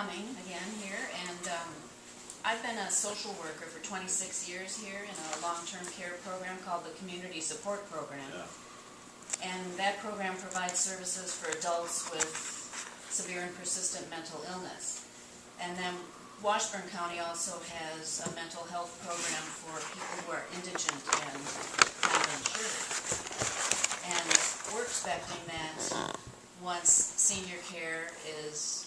coming again here, and I've been a social worker for 26 years here in a long-term care program called the Community Support Program. Yeah. And that program provides services for adults with severe and persistent mental illness. And then Washburn County also has a mental health program for people who are indigent and not insured. And we're expecting that once senior care is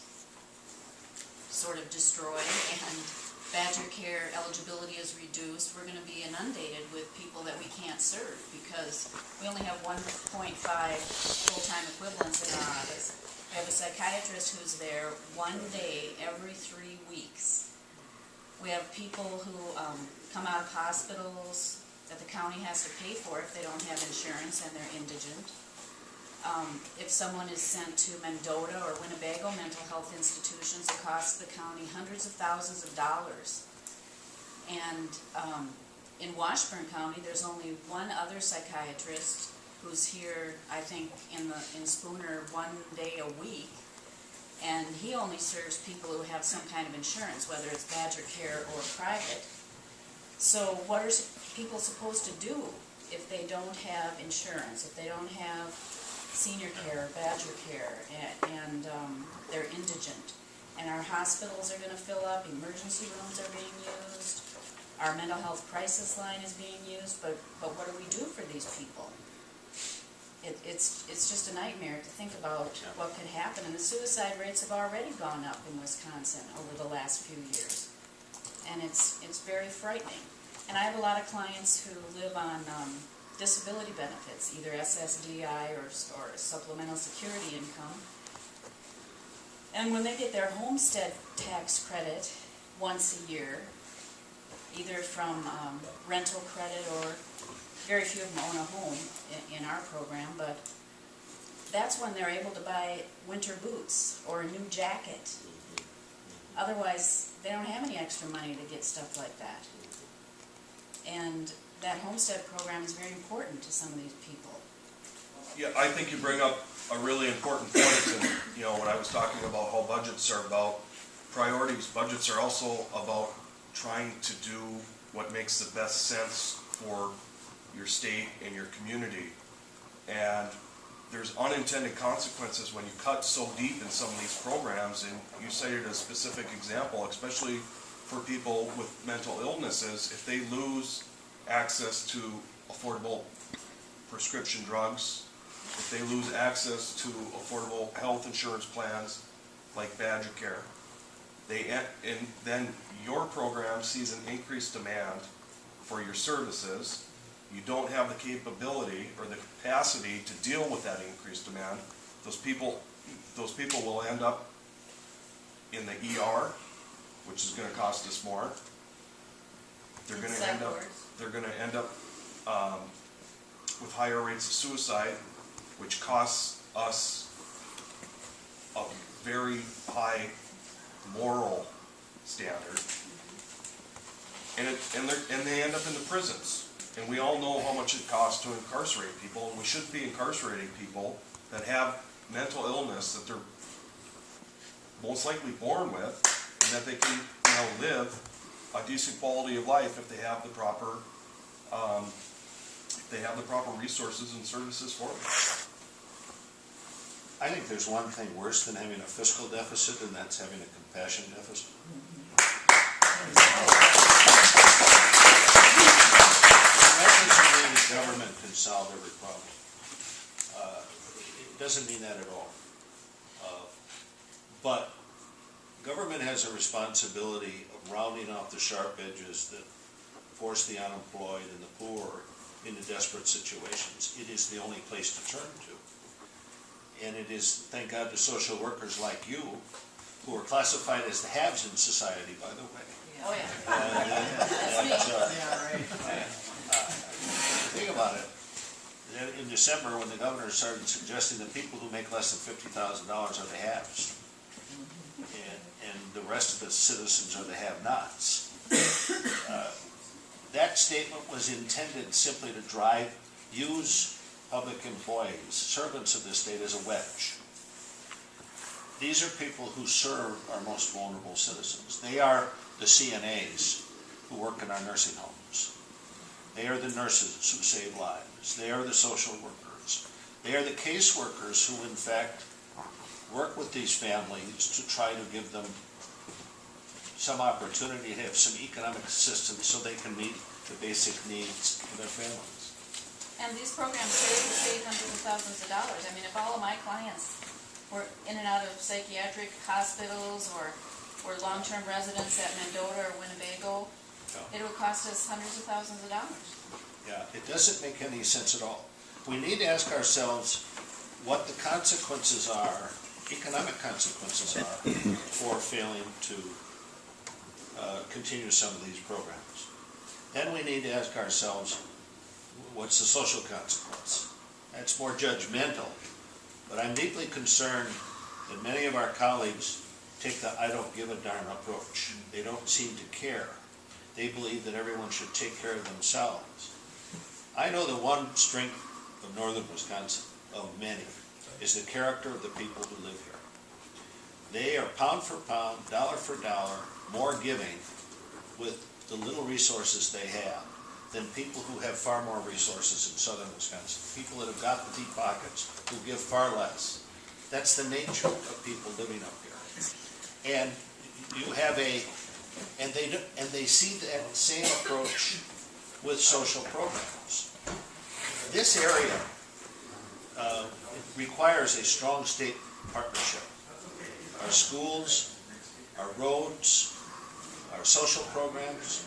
sort of destroyed and Badger care eligibility is reduced, we're going to be inundated with people that we can't serve because we only have 1.5 full-time equivalents in our office. We have a psychiatrist who's there 1 day every 3 weeks. We have people who come out of hospitals that the county has to pay for if they don't have insurance and they're indigent. If someone is sent to Mendota or Winnebago mental health institutions, it costs the county hundreds of thousands of dollars. And in Washburn County, there's only one other psychiatrist who's here, I think, in Spooner 1 day a week. And he only serves people who have some kind of insurance, whether it's Badger Care or private. So what are people supposed to do if they don't have insurance, if they don't have senior care, Badger Care, and they're indigent? And our hospitals are going to fill up, emergency rooms are being used, our mental health crisis line is being used, but what do we do for these people? It's just a nightmare to think about what could happen, and the suicide rates have already gone up in Wisconsin over the last few years, and it's very frightening. And I have a lot of clients who live on disability benefits, either SSDI or supplemental security income. And when they get their homestead tax credit once a year, either from rental credit or very few of them own a home in our program, but that's when they're able to buy winter boots or a new jacket. Otherwise, they don't have any extra money to get stuff like that. And that homestead program is very important to some of these people. Yeah, I think you bring up a really important point. And when I was talking about how budgets are about priorities, budgets are also about trying to do what makes the best sense for your state and your community. And there's unintended consequences when you cut so deep in some of these programs, and you cited a specific example, especially for people with mental illnesses. If they lose access to affordable prescription drugs, if they lose access to affordable health insurance plans like Badger Care, and then your program sees an increased demand for your services. You don't have the capability or the capacity to deal with that increased demand. Those people will end up in the ER, which is going to cost us more. They're going to end up with higher rates of suicide, which costs us a very high moral standard, and they end up in the prisons. And we all know how much it costs to incarcerate people, and we shouldn't be incarcerating people that have mental illness that they're most likely born with, and that they can live a decent quality of life if they have the proper resources and services for them. I think there's one thing worse than having a fiscal deficit, and that's having a compassion deficit. That doesn't mean the government can solve every problem. It doesn't mean that at all. But government has a responsibility of rounding out the sharp edges that force the unemployed and the poor into desperate situations. It is the only place to turn to. And it is, thank God, the social workers like you, who are classified as the haves in society, by the way. Oh, yeah. Think about it. In December, when the governor started suggesting that people who make less than $50,000 are the haves, and the rest of the citizens are the have-nots, that statement was intended simply to use public employees, servants of the state, as a wedge. these are people who serve our most vulnerable citizens. They are the CNAs who work in our nursing homes. They are the nurses who save lives. They are the social workers. They are the caseworkers who, in fact, work with these families to try to give them some opportunity to have some economic assistance so they can meet the basic needs of their families. And these programs save hundreds of thousands of dollars. I mean, if all of my clients were in and out of psychiatric hospitals or long-term residents at Mendota or Winnebago, it would cost us hundreds of thousands of dollars. Yeah, it doesn't make any sense at all. We need to ask ourselves what the consequences are, economic consequences are, for failing to continue some of these programs. Then we need to ask ourselves, what's the social consequence? That's more judgmental, but I'm deeply concerned that many of our colleagues take the I don't give a darn approach. They don't seem to care. They believe that everyone should take care of themselves. I know the one strength of northern Wisconsin, of many, is the character of the people who live here. They are pound for pound, dollar for dollar, more giving with the little resources they have than people who have far more resources in southern Wisconsin. People that have got the deep pockets who give far less. That's the nature of people living up here. And you have and they see that same approach with social programs. This area requires a strong state partnership. Our schools, our roads, our social programs,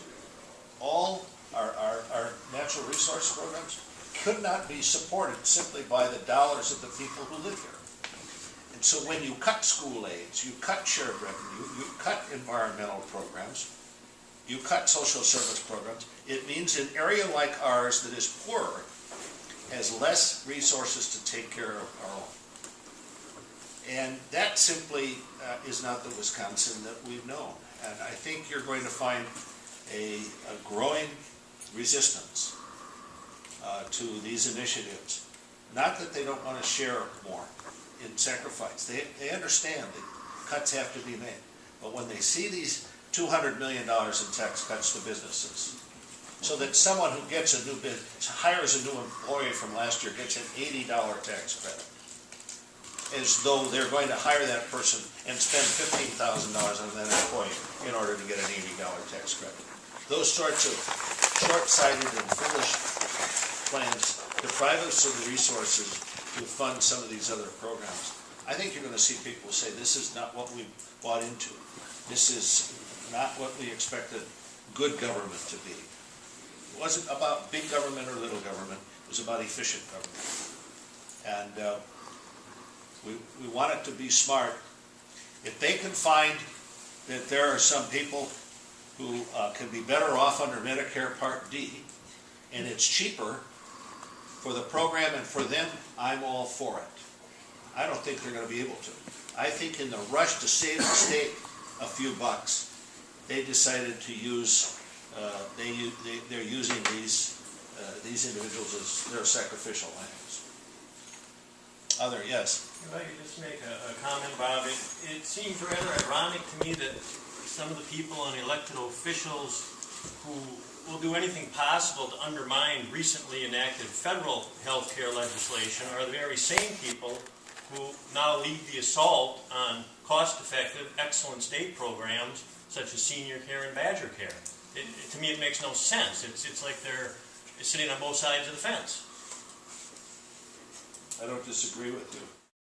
all our natural resource programs could not be supported simply by the dollars of the people who live here. And so when you cut school aids, you cut shared revenue, you cut environmental programs, you cut social service programs, it means an area like ours that is poorer has less resources to take care of our own. And that simply is not the Wisconsin that we've known. And I think you're going to find a growing resistance to these initiatives. Not that they don't want to share more in sacrifice. They understand that cuts have to be made. But when they see these $200 million in tax cuts to businesses, so that someone who gets a new business, hires a new employee from last year, gets an $80 tax credit, as though they're going to hire that person and spend $15,000 on that employee in order to get an $80 tax credit. Those sorts of short-sighted and foolish plans deprive us of the resources to fund some of these other programs. I think you're going to see people say, this is not what we bought into. This is not what we expected good government to be. It wasn't about big government or little government. It was about efficient government. And we want it to be smart. If they can find that there are some people who can be better off under Medicare Part D, and it's cheaper for the program and for them, I'm all for it. I don't think they're going to be able to. I think in the rush to save the state a few bucks, they decided to use, they're using these individuals as their sacrificial lambs. Yes? If I could just make a comment, Bob, it seems rather ironic to me that some of the people and elected officials who will do anything possible to undermine recently enacted federal health care legislation are the very same people who now lead the assault on cost-effective, excellent state programs such as senior care and Badger care. To me, it makes no sense. It's like they're sitting on both sides of the fence. I don't disagree with you.